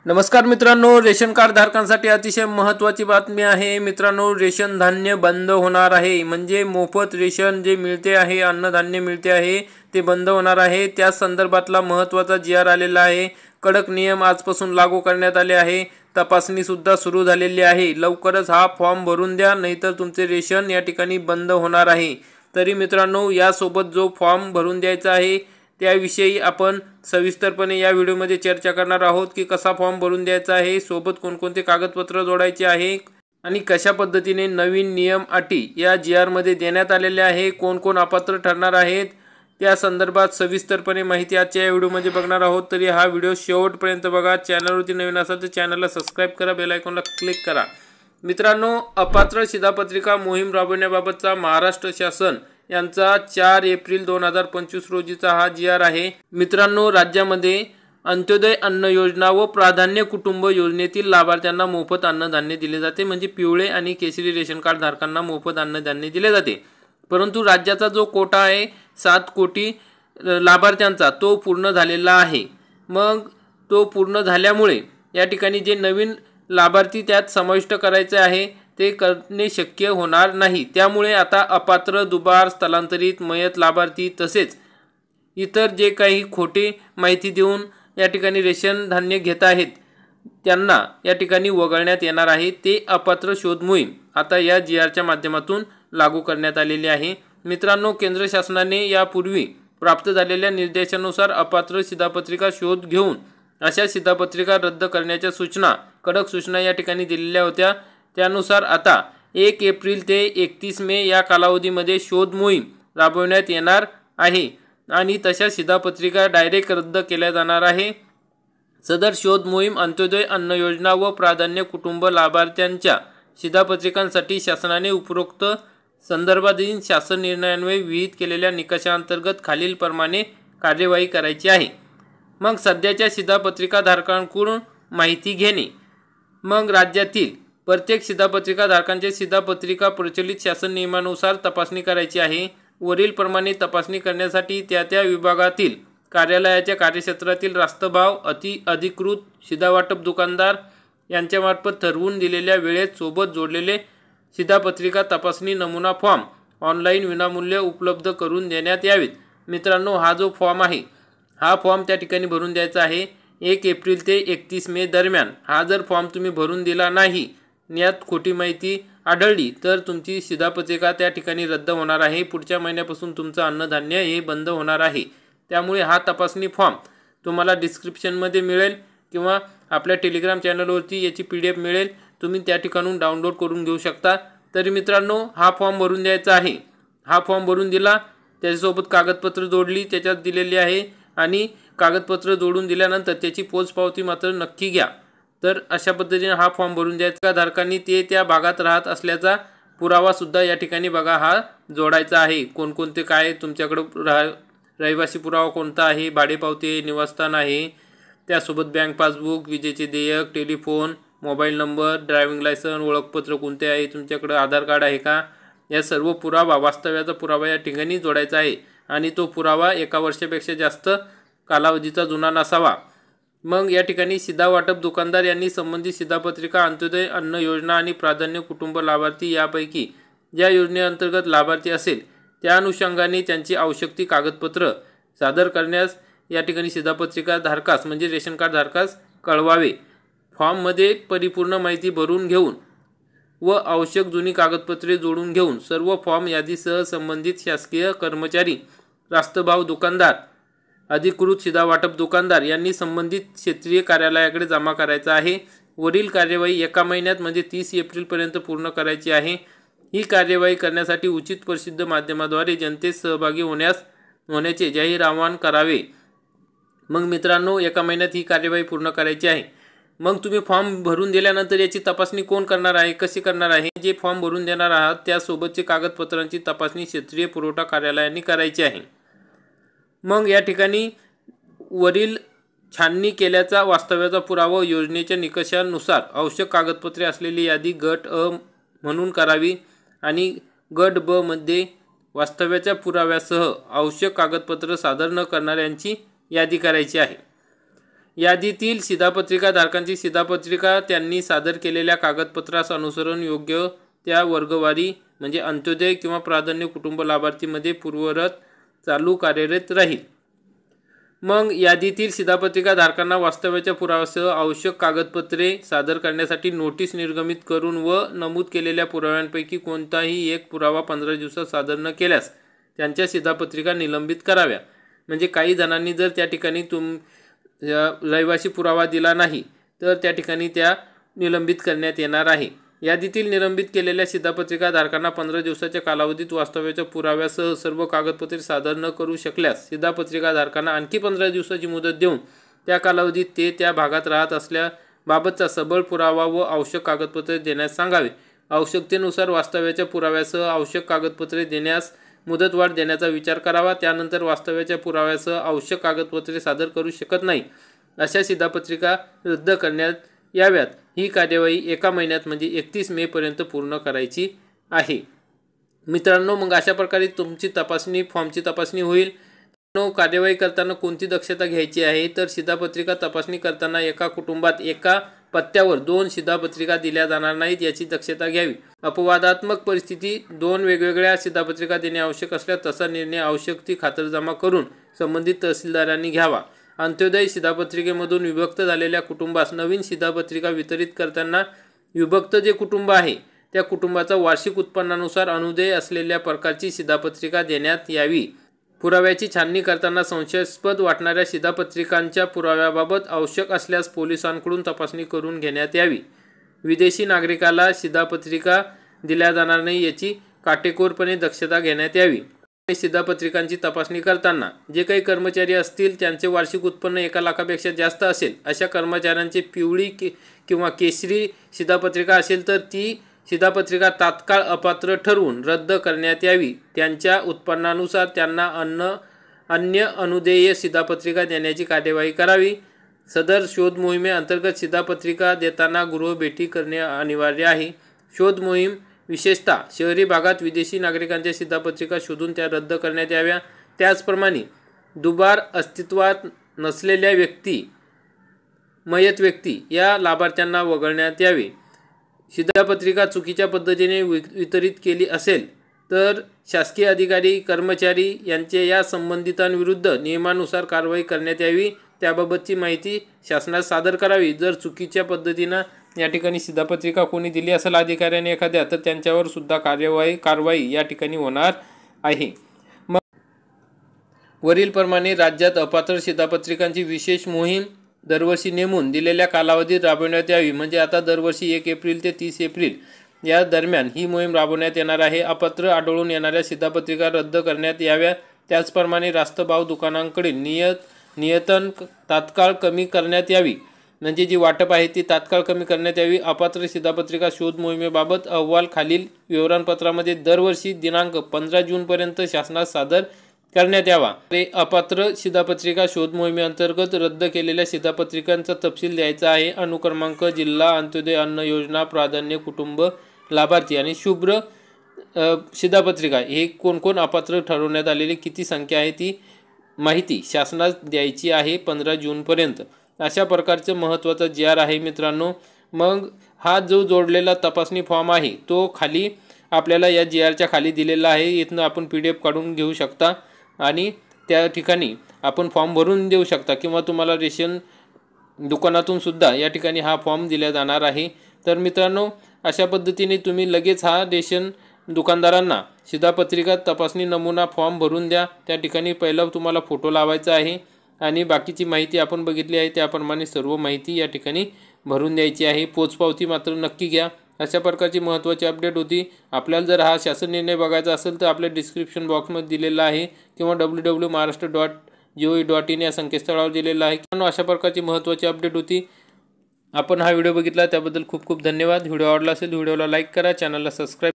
नमस्कार मित्रांनो, ration card धारकांसाठी अतिशय महत्त्वाची बातमी आहे। मित्रांनो, रेशन धान्य बंद होणार आहे। म्हणजे मोफत रेशन जे मिळते आहे, अन्नधान्य मिळते आहे, ते बंद होणार आहे। त्या संदर्भातला महत्त्वाचा जी.आर. आलेला आहे। कडक नियम आजपासून लागू करण्यात आले आहे। तपासणी सुद्धा सुरू झालेली आहे। लवकरच हा फॉर्म भरून द्या, नाहीतर तुमचे रेशन या ठिकाणी बंद होणार आहे। तरी मित्रांनो, यासोबत जो फॉर्म भरून द्यायचा आहे त्याविषयी आपण सविस्तरपणे या व्हिडिओमध्ये चर्चा करणार आहोत की कसा फॉर्म भरून द्यायचा आहे, सोबत कोणकोणते कागदपत्र जोडायचे आहे आणि कशा पद्धतीने नवीन नियम अटी या जी.आर. मध्ये देण्यात आलेले आहे, कोण कोण अपात्र ठरणार आहेत त्या संदर्भात सविस्तरपणे माहिती आजच्या या व्हिडिओमध्ये बघणार आहोत। तरी हा व्हिडिओ शेवटपर्यंत बघा। चॅनलवरती नवीन असाल तर चॅनलला सबस्क्राइब करा, बेल आयकॉनला क्लिक करा। मित्रांनो, अपात्र शिधापत्रिका मोहीम राबवण्याबाबतचा महाराष्ट्र शासन यांचा 4 एप्रिल 2025 रोजीचा हा जी.आर. आहे। मित्रांनो, राज्यामध्ये अंत्योदय अन्न योजना व प्राधान्य कुटुंब योजनेतील लाभार्थ्यांना मोफत अन्नधान्य दिले जाते। म्हणजे पिवळे आणि केशरी रेशन कार्ड धारकांना मोफत अन्नधान्य दिले जाते। परंतु राज्याचा जो कोटा आहे 7 कोटी लाभार्थ्यांचा, तो पूर्ण झालेला आहे। मग तो पूर्ण झाल्यामुळे या ठिकाणी जे नवीन लाभार्थी त्यात समाविष्ट करायचे आहे ते करणे शक्य होणार नाही। त्यामुळे आता अपात्र, दुबार, स्थलांतरित, मयत लाभार्थी तसेच इतर जे काही खोटी माहिती देऊन या ठिकाणी रेशन धान्य घेत आहेत त्यांना या ठिकाणी वगळण्यात येणार आहे। ते अपात्र शोध मोहीम आता या जी.आर.च्या माध्यमातून लागू करण्यात आलेली आहे। मित्रांनो, केंद्र शासनाने यापूर्वी प्राप्त झालेल्या निर्देशानुसार अपात्र शिधापत्रिका शोध घेऊन अशा शिधापत्रिका रद्द करण्याच्या सूचना, कडक सूचना या ठिकाणी दिलेल्या होत्या। त्यानुसार आता 1 एप्रिल ते 31 मे या कालावधीमध्ये शोध मोहीम राबवण्यात येणार आहे आणि तशा शिधापत्रिका डायरेक्ट रद्द केल्या जाणार आहे। सदर शोध मोहीम अंत्योदय अन्न योजना व प्राधान्य कुटुंब लाभार्थ्यांच्या शिधापत्रिकांसाठी शासनाने उपरोक्त संदर्भाधीन शासन निर्णयान्वये विहित केलेल्या निकषांतर्गत खालीलप्रमाणे कार्यवाही करायची आहे। मग सध्याच्या शिधापत्रिका धारकांकडून माहिती घेणे। मग राज्यातील प्रत्येक शिधापत्रिका धारकांच्या शिधापत्रिका प्रचलित शासन नियमानुसार तपासणी करायची आहे। वरील प्रमाणे तपासणी करण्यासाठी त्या विभागातील कार्यालयाच्या कार्यक्षेत्रातील रास्तभाव अधिकृत शिधावाटप दुकानदार यांच्यामार्फत ठरवून दिलेल्या वेळेत सोबत जोडलेले शिधापत्रिका तपासणी नमुना फॉर्म ऑनलाईन विनामूल्य उपलब्ध करून देण्यात यावेत। मित्रांनो, हा जो फॉर्म आहे हा फॉर्म त्या ठिकाणी भरून द्यायचा आहे 1 एप्रिल ते 31 मे दरम्यान। हा जर फॉर्म तुम्ही भरून दिला नाही, यात खोटी माहिती आढळली तर तुमची शिधापत्रिका त्या ठिकाणी रद्द होणार आहे। पुढच्या महिन्यापासून तुमचं अन्नधान्य हे बंद होणार आहे। त्यामुळे हा तपासणी फॉर्म तुम्हाला डिस्क्रिप्शनमध्ये मिळेल किंवा आपल्या टेलिग्राम चॅनलवरती याची PDF मिळेल, तुम्ही त्या ठिकाणून डाउनलोड करून घेऊ शकता। तरी मित्रांनो, हा फॉर्म भरून द्यायचा आहे। हा फॉर्म भरून दिला, त्याच्यासोबत कागदपत्र जोडली त्याच्यात दिलेली आहे आणि कागदपत्र जोडून दिल्यानंतर त्याची पोचपावती मात्र नक्की घ्या। तर अशा पद्धतीने हा फॉर्म भरून द्यायचा। धारकांनी ते त्या भागात राहत असल्याचा पुरावा सुद्धा या ठिकाणी बघा हा जोडायचा आहे। कोणकोणते काय तुमच्याकडे रहिवासी पुरावा कोणता आहे, भाडेपावती, निवासस्थान आहे, त्यासोबत बँक पासबुक, विजेचे देयक, telephone, mobile number, driving licence, ओळखपत्र कोणते आहे तुमच्याकडे, आधार कार्ड आहे का, या सर्व पुरावा, वास्तव्याचा पुरावा या ठिकाणी जोडायचा आहे आणि तो पुरावा 1 वर्षापेक्षा जास्त कालावधीचा जुना नसावा। मग या ठिकाणी शिधावाटप दुकानदार यांनी संबंधित शिधापत्रिका अंत्योदय अन्न योजना आणि प्राधान्य कुटुंब लाभार्थी यापैकी ज्या योजनेअंतर्गत लाभार्थी असेल त्या अनुषंगाने त्यांची आवश्यक ती कागदपत्र सादर करण्यास या ठिकाणी शिधापत्रिका धारकास म्हणजे रेशन कार्ड धारकास कळवावे। फॉर्ममध्ये परिपूर्ण माहिती भरून घेऊन व आवश्यक जुनी कागदपत्रे जोडून घेऊन सर्व फॉर्म यादीसह संबंधित शासकीय कर्मचारी, रास्तभाव दुकानदार, अधिकृत शिधावाटप दुकानदार यांनी संबंधित क्षेत्रीय कार्यालयाकडे जमा करायचा आहे। वरील कार्यवाही 1 महिन्यात म्हणजे 30 एप्रिलपर्यंत पूर्ण करायची आहे। ही कार्यवाही करण्यासाठी उचित प्रसिद्ध माध्यमाद्वारे जनतेस सहभागी होण्याचे जाहीर आवाहन करावे। मग मित्रांनो, 1 महिन्यात ही कार्यवाही पूर्ण करायची आहे। मग तुम्ही फॉर्म भरून दिल्यानंतर याची तपासणी कोण करणार आहे, कशी करणार आहे, जे फॉर्म भरून देणार आहात त्यासोबतचे कागदपत्रांची तपासणी क्षेत्रीय पुरवठा कार्यालयांनी करायची आहे। मग या ठिकाणी वरील छाननी केल्याचा वास्तव्याचा पुरावा योजनेच्या निकषानुसार आवश्यक कागदपत्रे असलेली यादी गट अ म्हणून करावी आणि गट ब मध्ये वास्तव्याच्या पुराव्यासह आवश्यक कागदपत्र सादर न करणाऱ्यांची यादी करायची आहे। यादीतील शिधापत्रिका धारकांची शिधापत्रिका त्यांनी सादर केलेल्या कागदपत्रास अनुसरून योग्य त्या वर्गवारी म्हणजे अंत्योदय किंवा प्राधान्य कुटुंब लाभार्थीमध्ये पूर्ववत चालू कार्यरत राहील। मग यादीतील शिधापत्रिका धारकांना वास्तव्याच्या पुराव्यासह आवश्यक कागदपत्रे सादर करण्यासाठी नोटीस निर्गमित करून व नमूद केलेल्या पुराव्यांपैकी कोणताही एक पुरावा 15 दिवसात सादर न केल्यास त्यांच्या शिधापत्रिका निलंबित कराव्या। म्हणजे काही जणांनी जर त्या ठिकाणी रहिवासी पुरावा दिला नाही तर त्या ठिकाणी त्या निलंबित करण्यात येणार आहे। यादीतील निलंबित केलेल्या शिधापत्रिका धारकांना 15 दिवसाच्या कालावधीत वास्तव्याच्या पुराव्यासह सर्व कागदपत्रे सादर न करू शकल्यास शिधापत्रिका धारकांना आणखी 15 दिवसाची मुदत देऊन त्या कालावधीत ते त्या भागात राहत असल्याबाबतचा सबळ पुरावा व आवश्यक कागदपत्रे देण्यास सांगावे। आवश्यकतेनुसार वास्तव्याच्या पुराव्यासह आवश्यक कागदपत्रे देण्यास मुदतवाढ देण्याचा विचार करावा। त्यानंतर वास्तव्याच्या पुराव्यासह आवश्यक कागदपत्रे सादर करू शकत नाही अशा शिधापत्रिका रद्द करण्यात याव्यात। ही कार्यवाही 1 महिन्यात म्हणजे 31 मे पर्यंत पूर्ण करायची आहे। मित्रांनो, मग अशा प्रकारे तुमची फॉर्मची तपासणी होईल। कार्यवाही करताना कोणती दक्षता घ्यायची आहे तर शिधापत्रिका तपासणी करताना एका कुटुंबात एका पत्त्यावर 2 शिधापत्रिका दिल्या जाणार नाहीत याची दक्षता घ्यावी। अपवादात्मक परिस्थिती 2 वेगवेगळ्या शिधापत्रिका देणे आवश्यक असल्यास तसा निर्णय आवश्यक ती खातरजमा करून संबंधित तहसीलदारांनी घ्यावा। अंत्योदय शिधापत्रिकेमधून विभक्त झालेल्या कुटुंबास नवीन शिधापत्रिका वितरित करताना विभक्त जे कुटुंब आहे त्या कुटुंबाचा वार्षिक उत्पन्नानुसार अनुदेय असलेल्या प्रकारची शिधापत्रिका देण्यात यावी। पुराव्याची छाननी करताना संशयास्पद वाटणाऱ्या शिधापत्रिकांच्या पुराव्याबाबत आवश्यक असल्यास पोलिसांकडून तपासणी करून घेण्यात यावी। विदेशी नागरिकाला शिधापत्रिका दिल्या जाणार नाही याची काटेकोरपणे दक्षता घेण्यात यावी। शिधापत्रिकांची तपासणी करताना जे काही कर्मचारी असतील त्यांचे वार्षिक उत्पन्न 1 लाखापेक्षा जास्त असेल अशा कर्मचाऱ्यांची पिवळी किंवा केशरी शिधापत्रिका असेल तर ती शिधापत्रिका तात्काळ अपात्र ठरवून रद्द करण्यात यावी। त्यांच्या उत्पन्नानुसार त्यांना अन्य अनुदेय शिधापत्रिका देण्याची कार्यवाही करावी। सदर शोध मोहिमेअंतर्गत शिधापत्रिका देताना गृहभेटी करणे अनिवार्य आहे। शोध मोहीम विशेषतः शहरी भागात विदेशी नागरिकांच्या शिधापत्रिका शोधून त्या रद्द करण्यात याव्या। त्याचप्रमाणे दुबार अस्तित्वात नसलेल्या मयत व्यक्ती या लाभार्थ्यांना वगळण्यात यावे। शिधापत्रिका चुकीच्या पद्धतीने वितरित केली असेल तर शासकीय अधिकारी कर्मचारी यांचे या संबंधितांविरुद्ध नियमानुसार कारवाई करण्यात यावी। त्याबाबतची माहिती शासनास सादर करावी। जर चुकीच्या पद्धतीने या ठिकाणी शिधापत्रिका कोणी दिली असेल अधिकाऱ्याने एखाद्या तर त्यांच्यावर सुद्धा कारवाई या ठिकाणी होणार आहे। मग वरीलप्रमाणे राज्यात अपात्र शिधापत्रिकांची विशेष मोहीम दरवर्षी नेमून दिलेल्या कालावधीत राबवण्यात यावी। म्हणजे आता दरवर्षी 1 एप्रिल ते 30 एप्रिल या दरम्यान ही मोहीम राबवण्यात येणार आहे। अपात्र आढळून येणाऱ्या शिधापत्रिका रद्द करण्यात याव्या। त्याचप्रमाणे रास्तभाव दुकानांकडे नियतन तात्काळ कमी करण्यात यावी। म्हणजे जी वाटप आहे ती तात्काळ कमी करण्यात यावी। अपात्र शिधापत्रिका शोध मोहिमेबाबत अहवाल खालील विवरणपत्रामध्ये दरवर्षी दिनांक 15 जूनपर्यंत शासनास सादर करण्यात यावा। अपात्र शिधापत्रिका शोध मोहिमेअंतर्गत रद्द केलेल्या शिधापत्रिकांचा तपशील द्यायचा आहे। अनुक्रमांक, जिल्हा, अंत्योदय अन्न योजना, प्राधान्य कुटुंब लाभार्थी आणि शुभ्र शिधापत्रिका हे कोण अपात्र ठरवण्यात आलेले किती संख्या आहे ती माहिती शासनास द्यायची आहे 15 जूनपर्यंत। अशा प्रकारचं महत्त्वाचा GR आहे मित्रांनो। मग हा जो जोडलेला तपासणी फॉर्म आहे तो खाली आपल्याला या GRच्या खाली दिलेला आहे। इथनं आपण PDF काढून घेऊ शकता आणि त्या ठिकाणी आपण फॉर्म भरून देऊ शकता किंवा तुम्हाला रेशन दुकानातून सुद्धा या ठिकाणी हा फॉर्म दिला जाणार आहे। तर मित्रांनो, अशा पद्धतीने तुम्ही लगेच हा रेशन दुकानदारांना शिधापत्रिका तपासणी नमुना फॉर्म भरून द्या। त्या ठिकाणी पहिला तुम्हाला फोटो लावायचा आहे आणि बाकीची माहिती आपण बघितली आहे त्याप्रमाणे सर्व माहिती या ठिकाणी भरून द्यायची आहे। पोचपावती मात्र नक्की घ्या। अशा प्रकारची महत्त्वाची अपडेट होती। आपल्याला जर हा शासन निर्णय बघायचा असेल तर आपल्या डिस्क्रिप्शन बॉक्समध्ये दिलेला आहे किंवा www.maharashtra.gov.in या संकेतस्थळावर दिलेला आहे। अशा प्रकारची महत्त्वाची अपडेट होती। आपण हा व्हिडिओ बघितला त्याबद्दल खूप खूप धन्यवाद। व्हिडिओ आवडला असेल व्हिडिओला लाईक करा, चॅनलला सबस्क्राईब